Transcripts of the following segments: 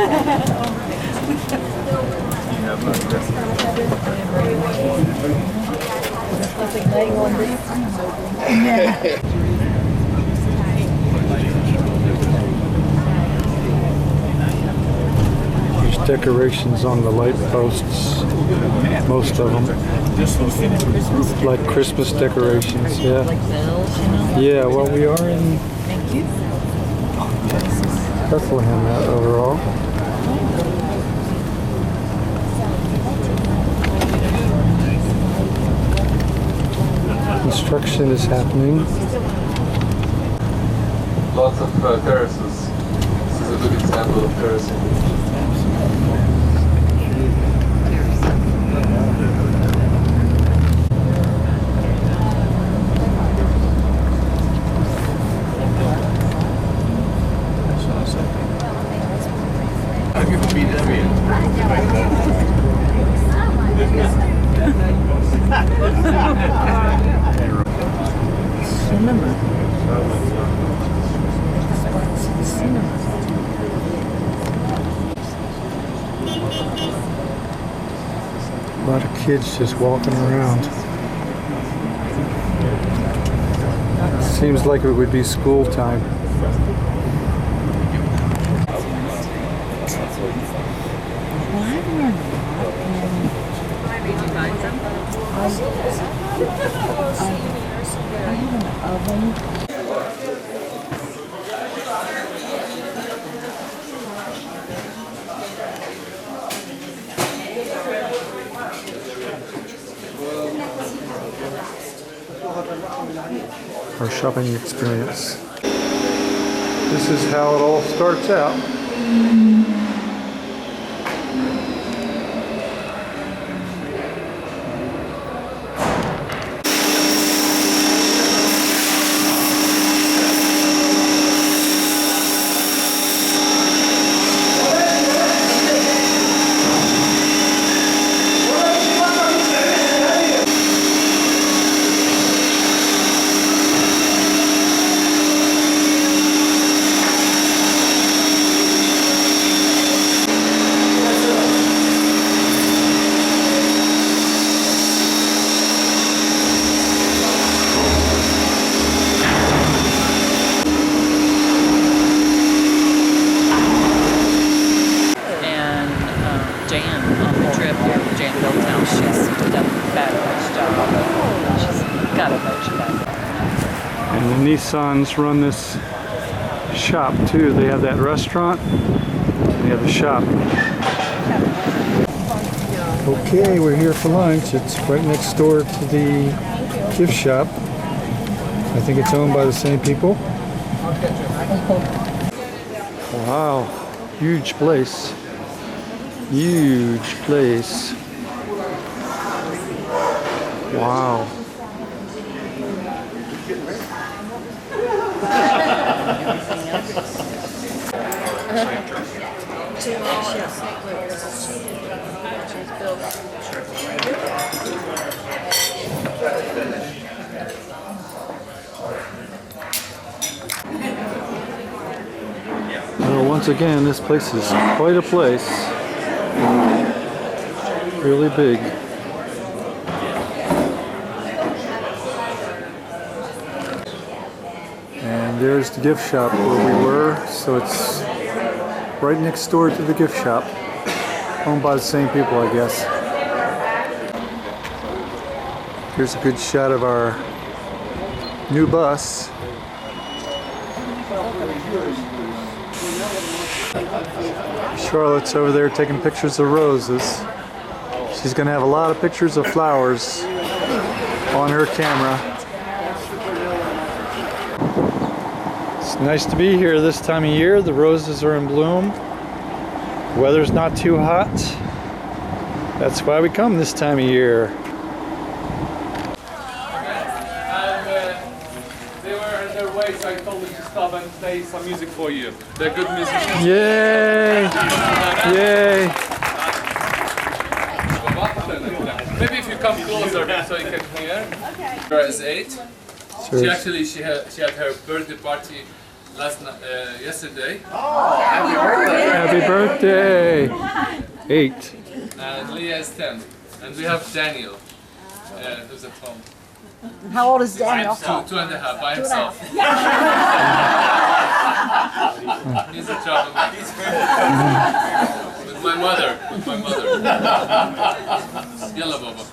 There's decorations on the light posts, most of them. Like Christmas decorations, yeah. Yeah, well, we are in Bethlehem overall. Construction is happening. Lots of terraces. This is a good example of terracing. A lot of kids just walking around. Seems like it would be school time. Our shopping experience. This is how it all starts out. Nissans run this shop too. They have that restaurant and they have the shop. Okay, we're here for lunch. It's right next door to the gift shop. I think it's owned by the same people. Wow, huge place. Huge place. Wow. Well, once again, this place is quite a place. Really big. And there's the gift shop where we were, so it's right next door to the gift shop, owned by the same people, I guess. Here's a good shot of our new bus. Charlotte's over there taking pictures of roses. She's gonna have a lot of pictures of flowers on her camera. It's nice to be here this time of year. The roses are in bloom. The weather's not too hot. That's why we come this time of year. They were on their way, so I told them to stop and play some music for you. They're good musicians. Yay! Yay! Maybe if you come closer so you can hear. Okay. Her is 8. Sure. She had her birthday party yesterday. Happy birthday! 8. And Leah is 10. And we have Daniel, who's at home. How old is Daniel? 2.5 by himself. He's a troublemaker. With my mother. Yalla baba.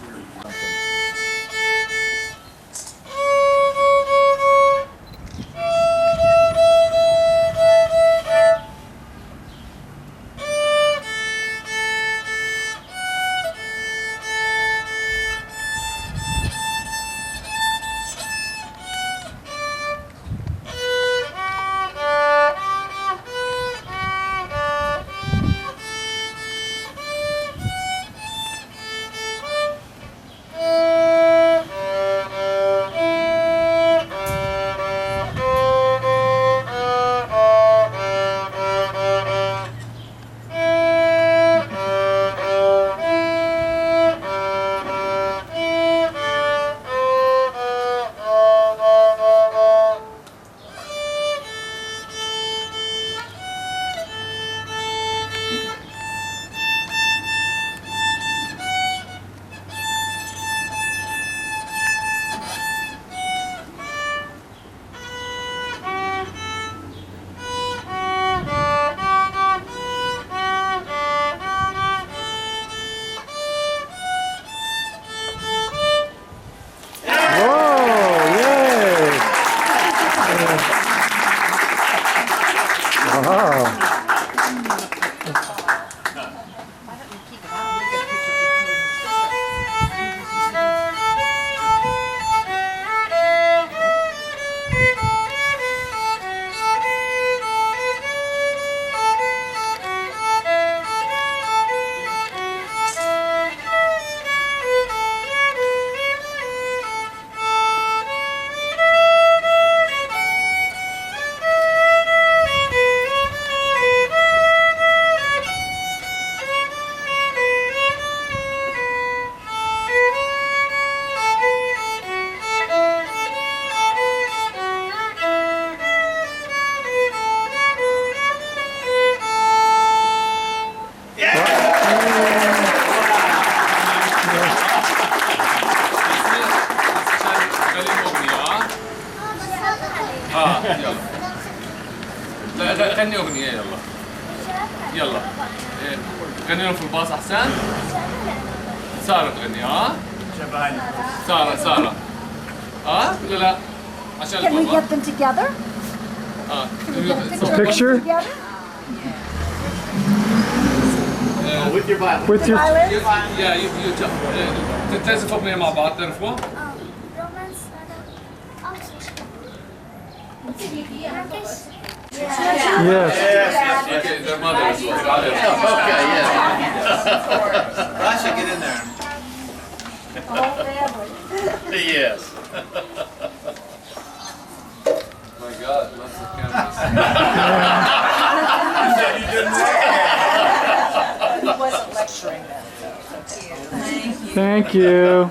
غني أغنية يلا غني لهم في الباص أحسن. سارة تغني سارة ولا لا عشان Can we get them together? Can we get a picture? together? With your Bible. With your تتلازفوا بني مع بعض تعرفوا؟ Yes. Okay, their mother as well. Okay, yeah. Rasha, get in there. Yes. My God, lots of cameras. You said you didn't work. He wasn't lecturing them. Thank you.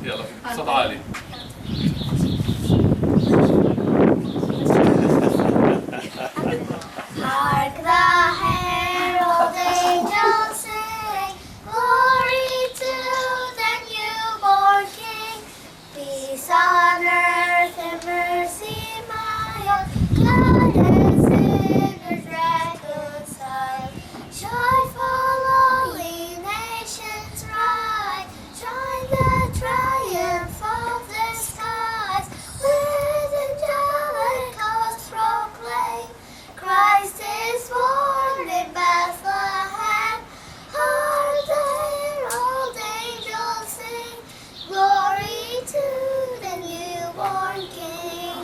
يلا صوت عالي. Hark the herald angels sing, glory to the newborn King. Peace on earth and mercy mild, gladness sinners reconciled. Joyful all ye nations rise, join the triumph of the skies. With angelic hosts proclaim, Christ is born in Bethlehem. Hark the herald angels sing, glory to the newborn King.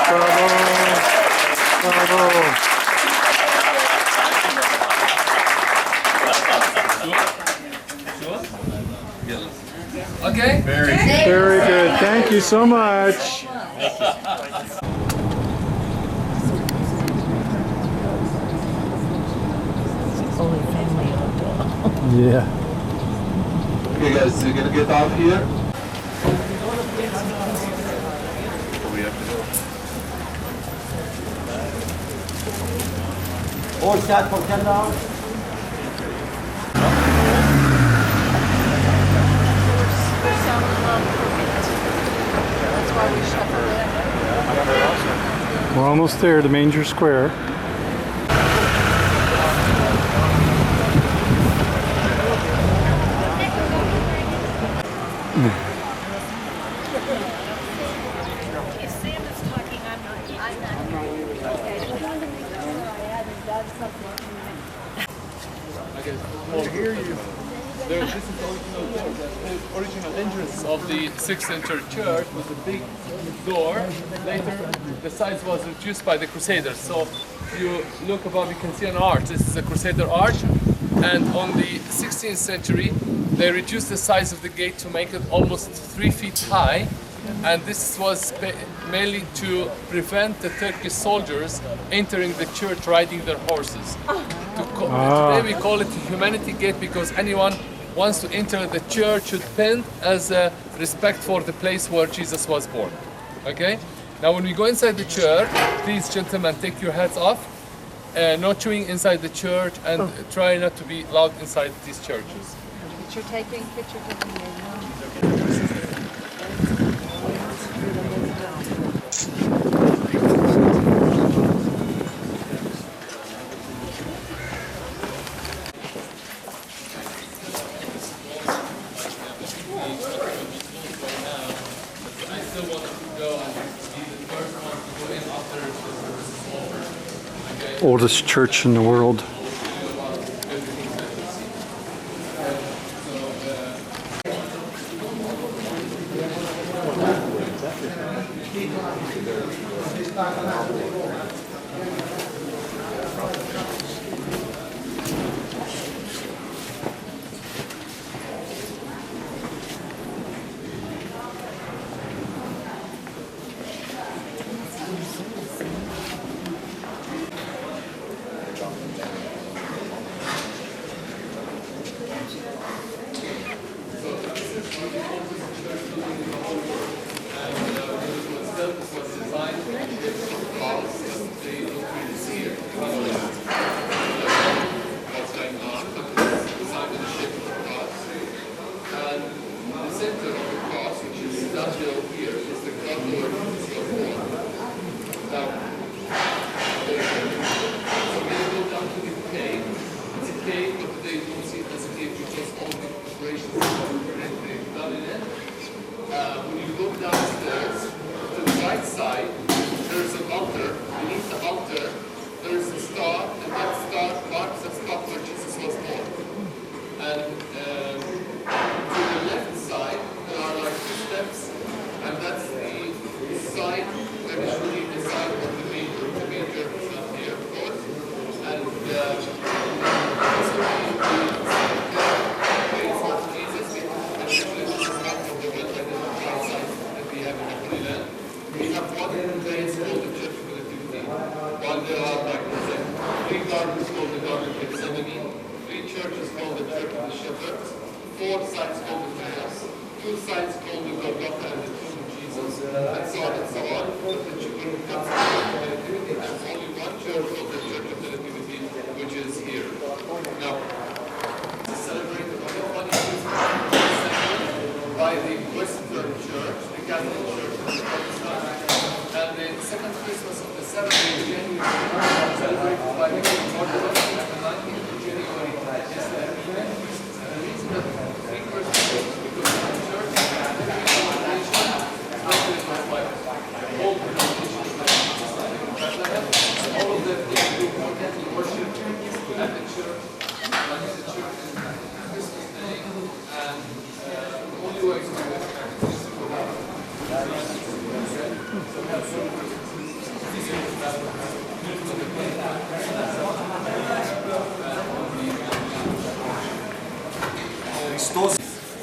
Bravo. Bravo. Okay. Very good. Very good. Thank you so much. Only family owned. Yeah. Okay guys, you're gonna get off here. What do we have to do? 4 for $10. That's why we shuffled it. We're almost there to Manger Square. If Sam is talking, I'm not. Okay, well, here you. This is the original entrance of the 6th century church with a big door. Later, the size was reduced by the Crusaders. So, if you look above, you can see an arch. This is a Crusader arch. And on the 16th century, they reduced the size of the gate to make it almost 3 feet high. And this was mainly to prevent the Turkish soldiers entering the church riding their horses. Today we call it the Humanity Gate because anyone wants to enter the church should pay as a respect for the place where Jesus was born. Okay? Now when we go inside the church, please gentlemen take your hats off. No chewing inside the church and try not to be loud inside these churches. Picture taking. Oldest church in the world. We have one place called the Church of the Nativity. While there are like 3 gardens called the Garden of Gethsemane, 3 churches called the Church of the Shepherds, 4 sites called the Cross, 2 sites called the Golgotha and the Tomb of Jesus, and so on and so on. But the Church of the Nativity has only one church called the Church of the Nativity, which is here. Now, it's celebrated on the 25th by the Western Church, the Catholic Church, and the Protestant. And the second Christmas of the 7th of January, celebrated by the Orthodox, and the 19th of January is the event. And the reason that 3 Christmas is because the Church is a denomination, especially by all the denominations like Bethlehem, all of them they do more Catholic worship at the church, like the church is Christmas Day, and the only way to do it is to go down.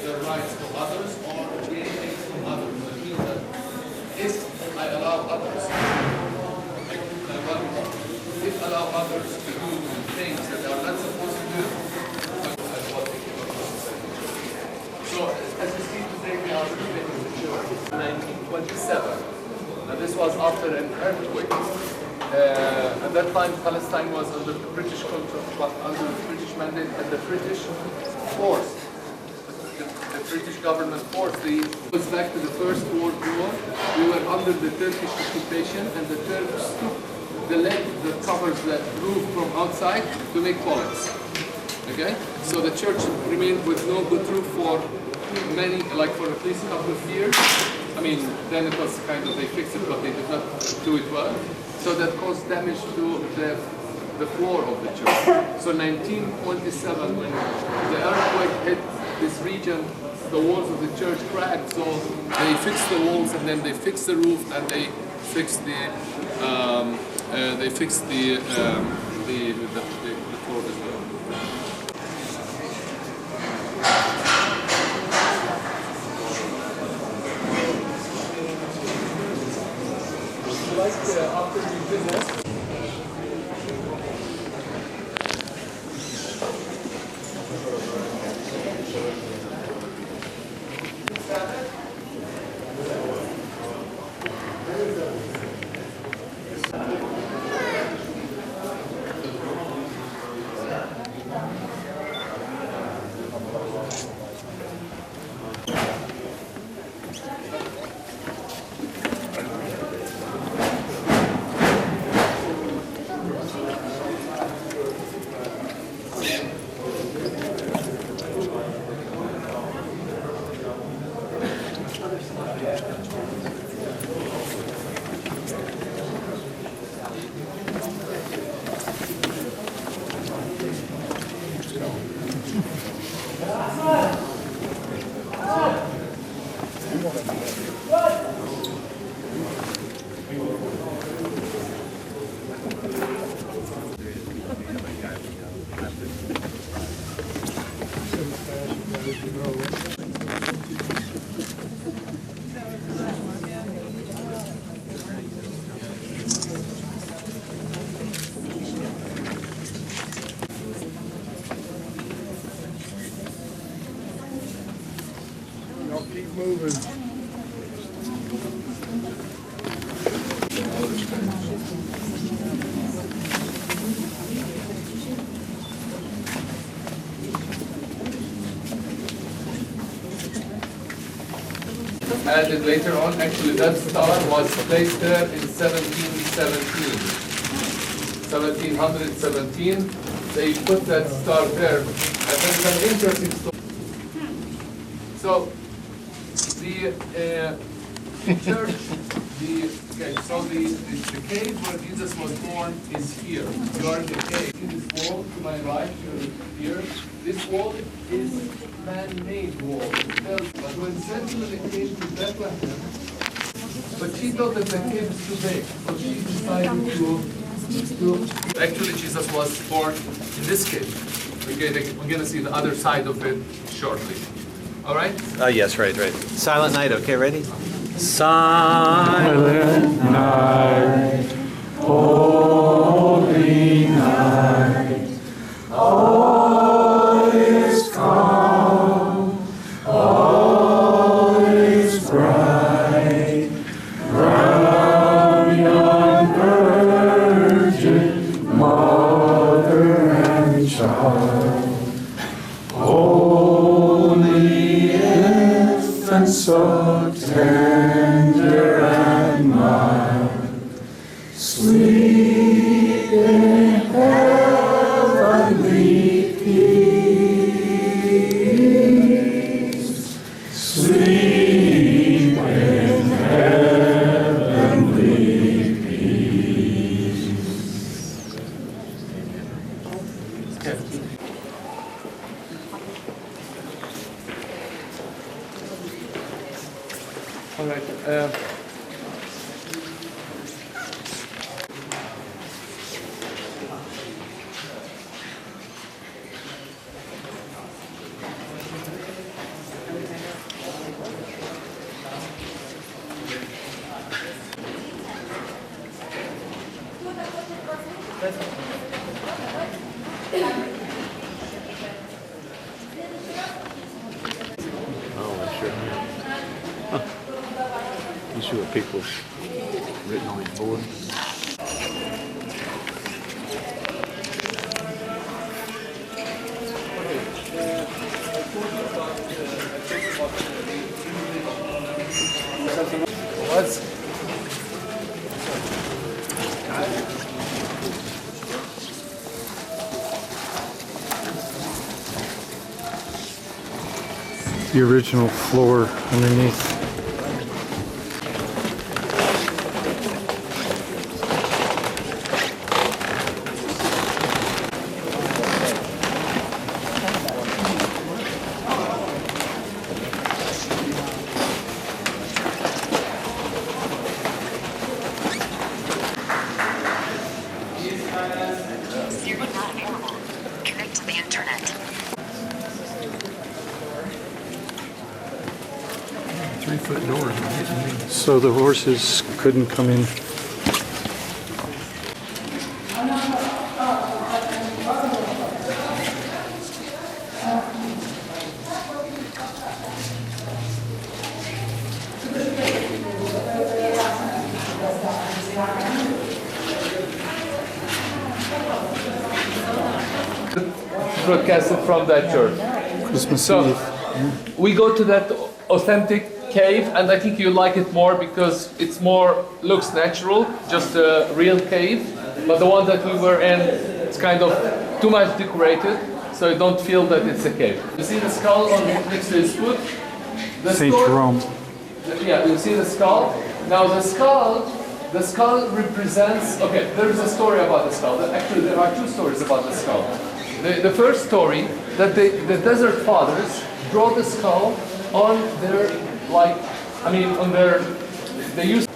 The rights of others or anything from others. That means that if I allow others, if allow others to do things that they are not supposed to do, so as you see today, we are renovating the church in 1927. Now this was after an earthquake. At that time, Palestine was under the British control, under the British mandate, and the British forced, the British government forced the. It goes back to the First World War. We were under the Turkish occupation, and the Turks took the lead that covers the roof from outside to make bullets. Okay, so the church remained with no good roof for many, like for at least a couple of years. I mean, then it was kind of, they fixed it, but they did not do it well. So that caused damage to the floor of the church. So 1927, when the earthquake hit this region, the walls of the church cracked. So they fixed the walls, and then they fixed the roof, and they fixed the floor as well. After we visit, Keep moving. Added later on, actually that star was placed there in 1717. They put that star there, and there's an interesting story. So the church, the cave where Jesus was born is here. You are in the cave. In this wall to my right, here. This wall is man-made wall. But when Samuel came to Bethlehem, but she thought that the cave is too big, so she decided to actually Jesus was born in this cave. We're gonna see the other side of it shortly. All right? Yes, right. Silent night, okay, ready? Silent night, holy night, all is calm, all is bright, round yon virgin, mother and child, holy infant, so tender and mild, sleep in heavenly peace, sleep in heavenly peace. All right. You see what people's written on his board? What's the original floor underneath. Siri not available. Connect to the internet. 3-foot doors? So the horses couldn't come in. Broadcasted from that church. Christmas So Eve. we go to that authentic cave, and I think you like it more because it's more looks natural, just a real cave. But the one that we were in, it's kind of too much decorated, so you don't feel that it's a cave. You see the skull on next to his foot? The St. skull- Jerome. Yeah, you see the skull. Now the skull represents. Okay, there is a story about the skull. Actually, there are two stories about the skull. The first story that the desert fathers brought the skull on their they used.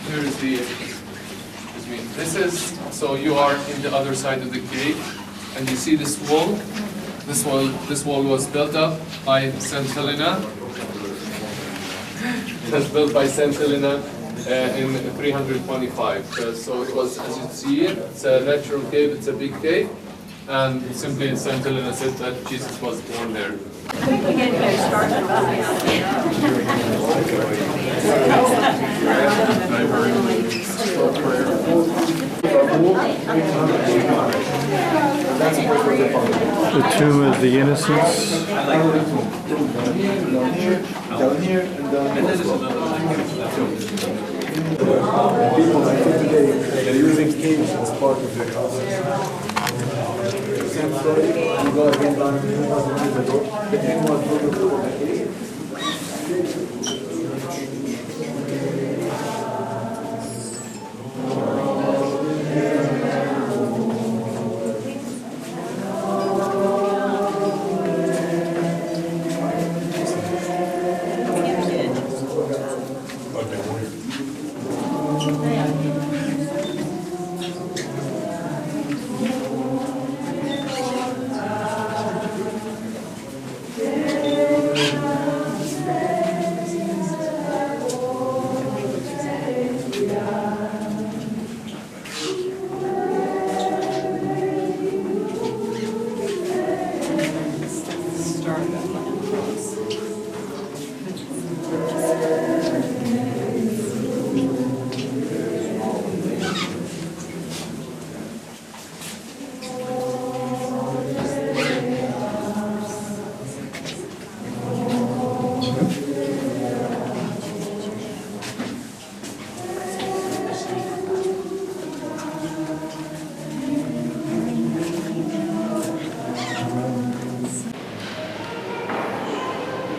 Here is the. This is so you are in the other side of the cave, and you see this wall. This wall was built up by Saint Helena. It was built by Saint Helena in 325. So it was, as you see it, it's a natural cave. It's a big cave, and simply Saint Helena said that Jesus was born there. The tomb of the innocents. Down here and people like today, they're using caves as part of their houses. Same story, you go again down 2,000 years ago, the king was looking for the cave.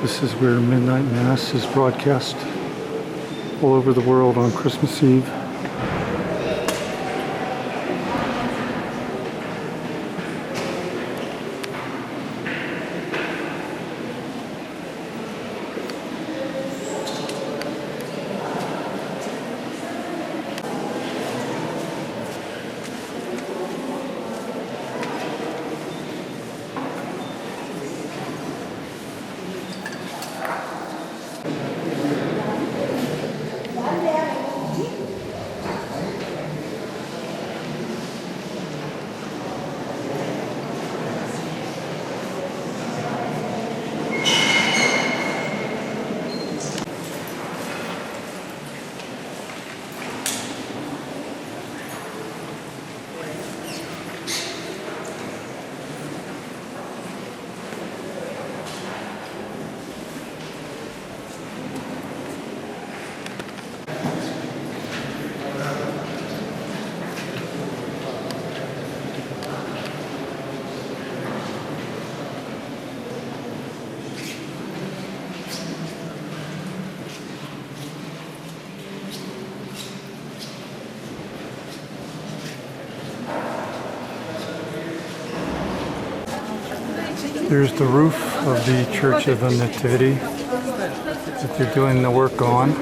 This is where Midnight Mass is broadcast. all over the world on Christmas Eve. Here's the roof of the Church of the Nativity that they're doing the work on.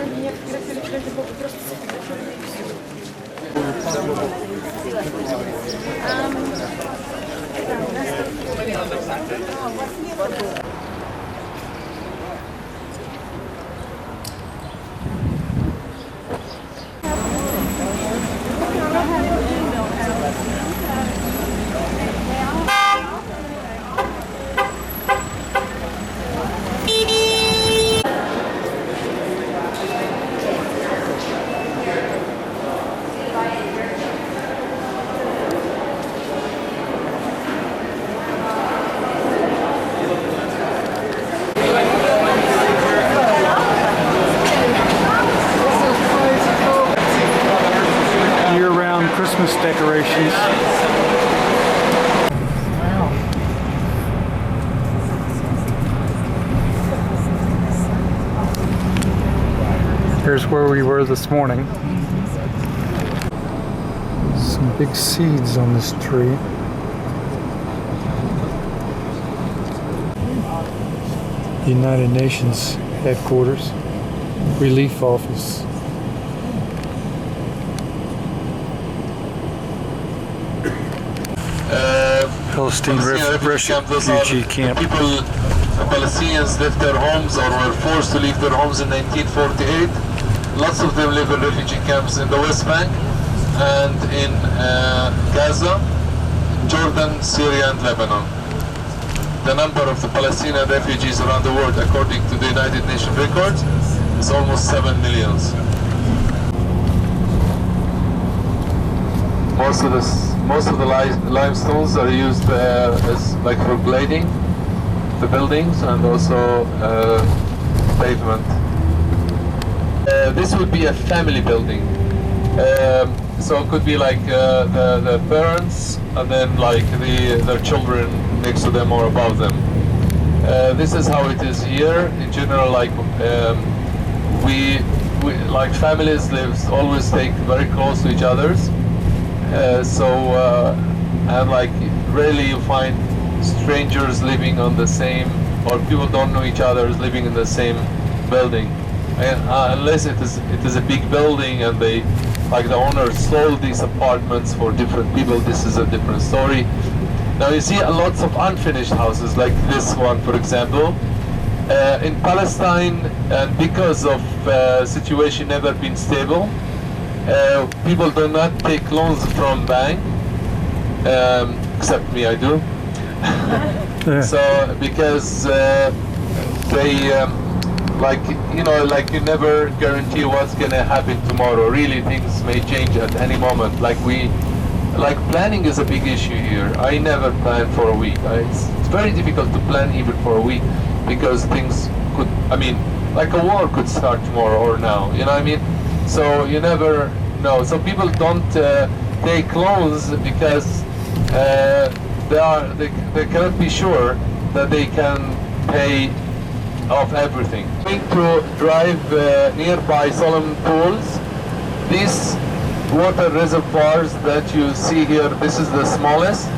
Year-round Christmas decorations. Here's where we were this morning. Some big seeds on this tree. United Nations headquarters, relief office. Palestine refugee camp. People, Palestinians left their homes or were forced to leave their homes in 1948. Lots of them live in refugee camps in the West Bank and in Gaza, Jordan, Syria and Lebanon. The number of the Palestinian refugees around the world, according to the United Nations records, is almost 7 million. Most of the limestones are used as like for grading the buildings and also pavement. This would be a family building, so it could be like the parents and then like their children next to them or above them. This is how it is here in general. Like we like families always stay very close to each other's. And like rarely you find strangers living on the same, or people don't know each other living in the same building, and unless it is a big building and they, like the owner sold these apartments for different people. This is a different story. Now you see a lots of unfinished houses like this one, for example, in Palestine, and because of situation never been stable. People do not take loans from bank, except me, I do. So because they like you never guarantee what's gonna happen tomorrow. Really, things may change at any moment. Planning is a big issue here. I never plan for a week. It's very difficult to plan even for a week because things could, like a war could start tomorrow or now. You know what I mean? So you never know. So people don't take loans because they cannot be sure that they can pay of everything. Going to drive nearby Solomon pools. These water reservoirs that you see here, this is the smallest.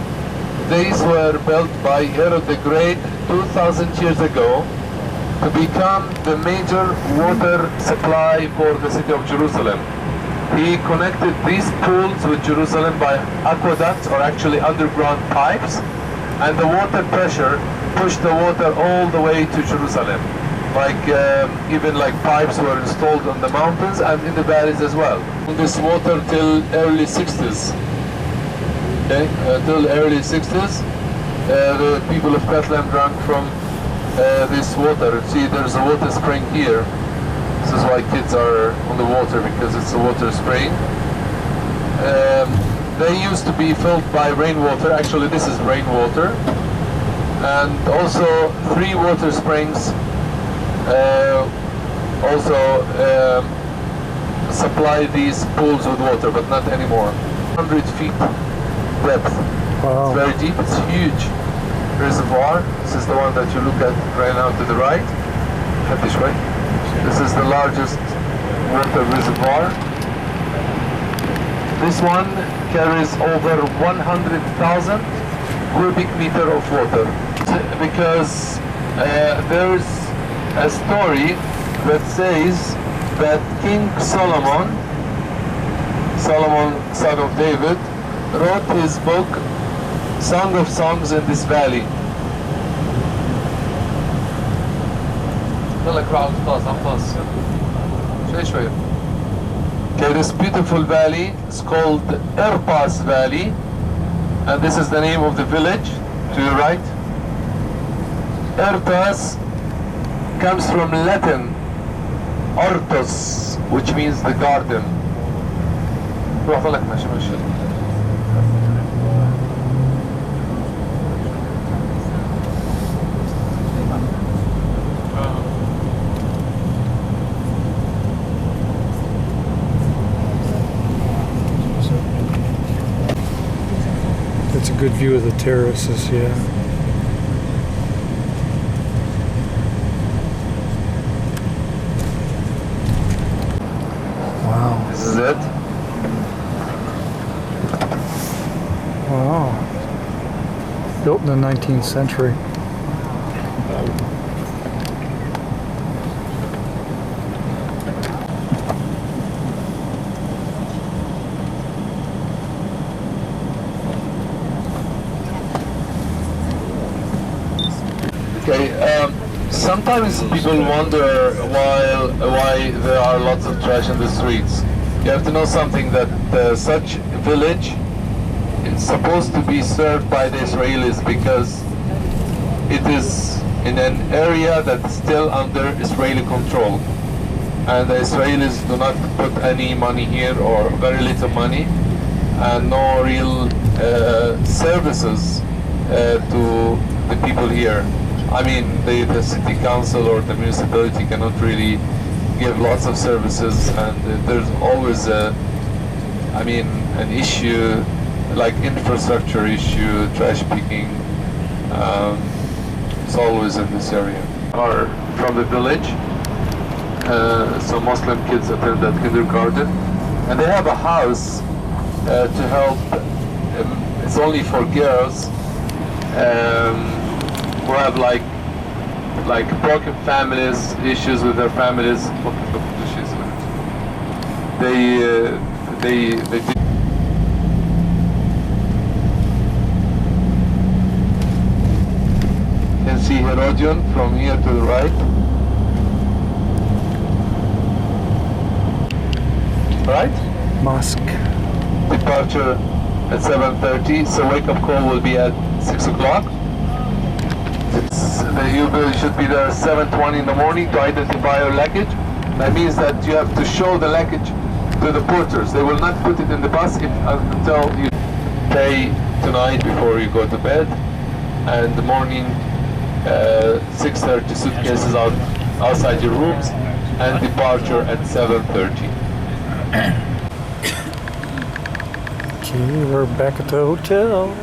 These were built by Herod the Great 2,000 years ago to become the major water supply for the city of Jerusalem. He connected these pools with Jerusalem by aqueducts, or actually underground pipes, and the water pressure pushed the water all the way to Jerusalem. Even pipes were installed on the mountains and in the valleys as well. This water till early 60s. Okay, till early 60s, the people of Bethlehem drank from this water. See, there's a water spring here. This is why kids are on the water, because it's a water spring. They used to be filled by rainwater. Actually, this is rainwater. And also 3 water springs supply these pools with water, but not anymore. 100 feet depth. Wow. It's very deep, it's huge reservoir. This is the one that you look at right now to the right. Head this way. This is the largest water reservoir. This one carries over 100,000 cubic meter of water. Because there's a story that says that King Solomon, son of David, wrote his book Song of Songs in this valley. Okay, this beautiful valley is called Erpas Valley, and this is the name of the village to your right. Erpas comes from Latin ortos, which means the garden. That's a good view of the terraces, yeah. Wow. This is it. Wow. Built in the 19th century. Okay, sometimes people wonder why there are lots of trash in the streets. You have to know something, that such village is supposed to be served by the Israelis, because it is in an area that's still under Israeli control. And the Israelis do not put any money here, or very little money, and no real services to the people here. I mean, the city council or the municipality cannot really give lots of services, and there's always an issue, like infrastructure issue, trash picking. It's always in this area. Are from the village, so Muslim kids attend that kindergarten, and they have a house to help. It's only for girls who have like broken families, issues with their families. They can see Herodion from here to the right. Right? Mosque. Departure at 7:30, so wake-up call will be at 6 o'clock. You should be there at 7:20 in the morning to identify your luggage. That means that you have to show the luggage to the porters. They will not put it in the bus until you pay tonight before you go to bed. And the morning, 6:30, suitcases outside your rooms, and departure at 7:30. Okay, we're back at the hotel.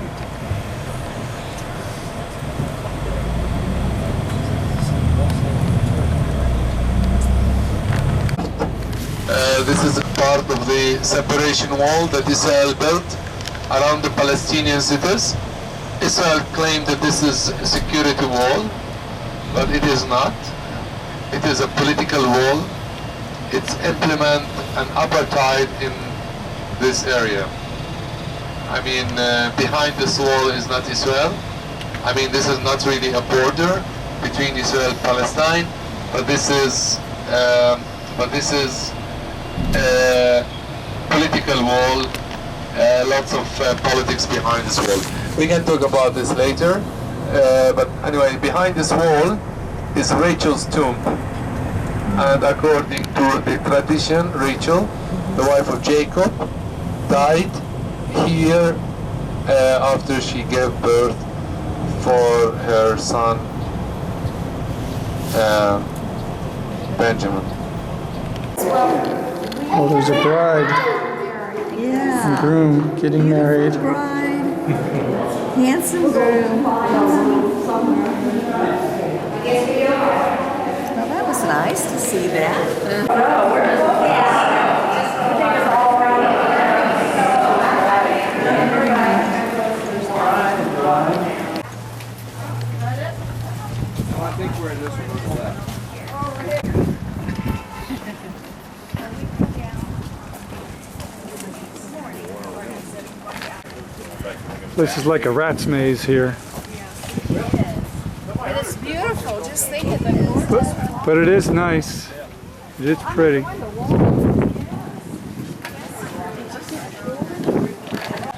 this is part of the separation wall that Israel built around the Palestinian cities. Israel claimed that this is a security wall, but it is not. It is a political wall. It's implement an apartheid in this area. I mean, behind this wall is not Israel. I mean, this is not really a border between Israel and Palestine, but this is a political wall. Lots of politics behind this wall. We can talk about this later. But anyway, behind this wall is Rachel's tomb. And according to the tradition, Rachel, the wife of Jacob, died here after she gave birth for her son Benjamin. Oh, there's a bride and groom getting married. Bride. Handsome groom. Well, that was nice to see that. I think we're in this one. This is like a rat's maze here. But it's beautiful. Just think of the gorgeous. But it is nice. It is pretty.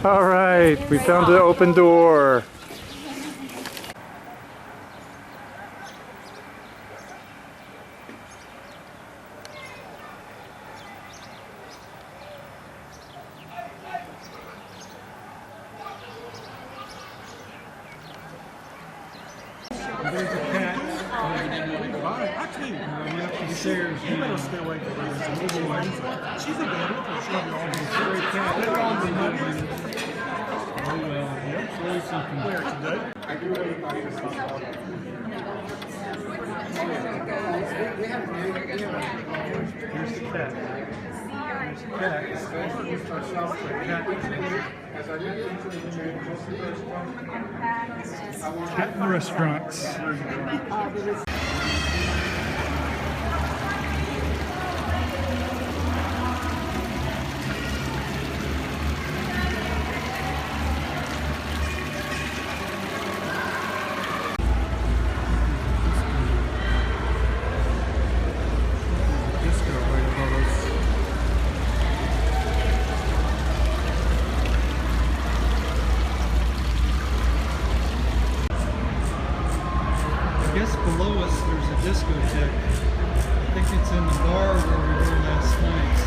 All right, we found the open door. There's a cat. Actually, went up the stairs. You better stay away from her. She's a bad one. She's an stray cat. They're all the money. Oh, well, yep. So always something there today. Here's the cat. Here's the cat. Cat in the restaurants. Disco right above us. I guess below us there's a discotheque. I think it's in the bar where we were last night.